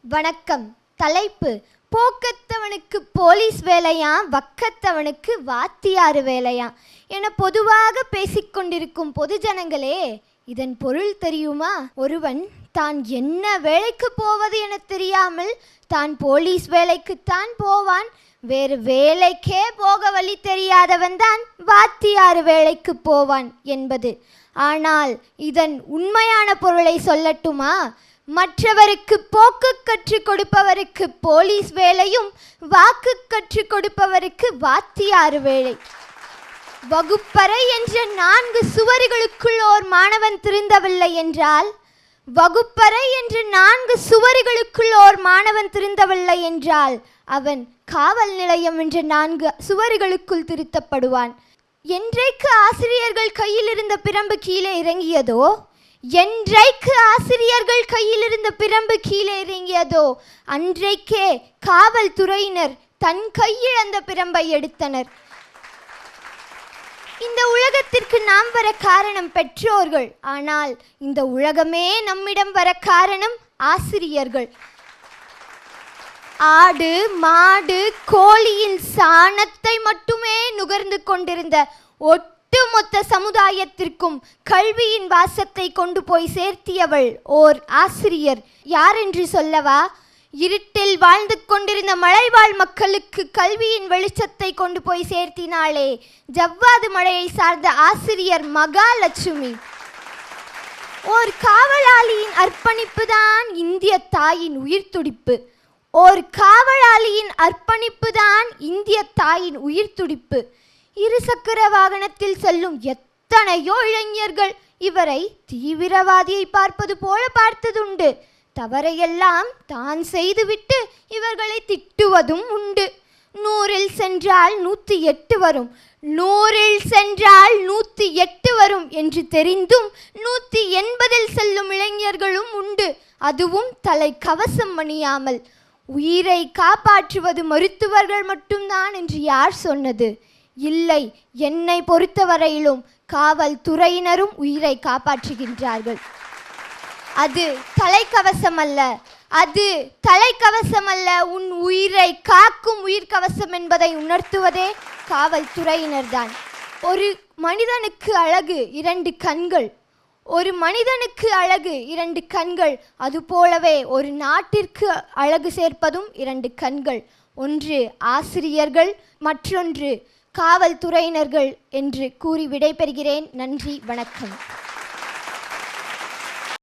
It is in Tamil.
வணக்கம். தலைப்பு: போக்கத்தவனுக்கு போலீஸ் வேலையா, வக்கத்தவனுக்கு வாத்தியார் வேலையா என பொதுவாக பேசிக்கொண்டிருக்கும் பொதுஜனங்களே, இதன் பொருள் தெரியுமா? ஒருவன் தான் என்ன வேலைக்கு போவது என தெரியாமல் தான் போலீஸ் வேலைக்குத்தான் போவான். வேறு வேலைக்கே போக வழி தெரியாதவன் தான் வாத்தியார் வேலைக்கு போவான் என்பது. ஆனால் இதன் உண்மையான பொருளை சொல்லட்டுமா? மற்றவருக்கு போக்கு கற்றுக் கொடுப்பவருக்கு போலீஸ் வேலையும், வாக்கு கற்றுக் கொடுப்பவருக்கு வாத்தியார் வேலை. வகுப்பறை என்ற 4 சுவர்களுக்குள் ஓர் மாணவன் திருந்தவில்லை என்றால், வகுப்பறை என்ற 4 சுவர்களுக்குள் ஓர் மாணவன் திருந்தவில்லை என்றால் அவன் காவல் நிலையம் என்ற 4 சுவர்களுக்குள் திருத்தப்படுவான். என்றைக்கு ஆசிரியர்கள் கையில் இருந்த பிரம்பு கீழே இறங்கியதோ, என்றைக்கு ஆசிரியர்கள் கையில் இருந்த பிரம்பு கீழே இறங்கியதோ அன்றைக்கே காவல்துறையினர் தன் கையில் அந்த பிரம்பை எடுத்தனர். இந்த உலகத்திற்கு நாம் வர காரணம் பெற்றோர்கள். ஆனால் இந்த உலகமே நம்மிடம் வர காரணம் ஆசிரியர்கள். ஆடு மாடு கோழியின் சாணத்தை மட்டுமே நுகர்ந்து கொண்டிருந்த ஒட்டுமொத்த சமுதாயத்திற்கும் கல்வியின் வாசத்தை கொண்டு போய் சேர்த்தியவள் ஓர் ஆசிரியர். யார் என்று சொல்லவா? இருட்டில் வாழ்ந்து கொண்டிருந்த மலைவாழ் மக்களுக்கு கல்வியின் வெளிச்சத்தை கொண்டு போய் சேர்த்தினாளே, ஜவ்வாது மலையை சார்ந்த ஆசிரியர் மகாலட்சுமி. ஓர் காவலாளியின் அர்ப்பணிப்பு தான் இந்திய தாயின் உயிர் துடிப்பு. ஓர் காவலாளியின் அர்ப்பணிப்பு தான் இந்திய தாயின் உயிர் துடிப்பு. 2 சக்கர வாகனத்தில் செல்லும் எத்தனையோ இளைஞர்கள் இவரை தீவிரவாதியை பார்ப்பது போல பார்த்ததுண்டு. தவறையெல்லாம் தான் செய்துவிட்டு இவர்களை திட்டுவதும் உண்டு. 100இல் சென்றால் 108 வரும், 100இல் சென்றால் 108 வரும் என்று தெரிந்தும் 180இல் செல்லும் இளைஞர்களும் உண்டு. அதுவும் தலை கவசம் அணியாமல். உயிரை காப்பாற்றுவது மருத்துவர்கள் மட்டும்தான் என்று யார் சொன்னது? இல்லை, என்னை பொறுத்தவரையிலும் காவல்துறையினரும் உயிரை காப்பாற்றுகின்றார்கள். அது தலைக்கவசம் அல்ல, அது தலைக்கவசம் அல்ல, உன் உயிரை காக்கும் உயிர்கவசம் என்பதை உணர்த்துவதே காவல்துறையினர்தான். ஒரு மனிதனுக்கு அழகு 2 கண்கள், ஒரு மனிதனுக்கு அழகு 2 கண்கள். அதுபோலவே ஒரு நாட்டிற்கு அழகு சேர்ப்பதும் 2 கண்கள். ஒன்று ஆசிரியர்கள், மற்றொன்று காவல்துறையினர்கள் என்று கூறி விடைபெறுகிறேன். நன்றி, வணக்கம்.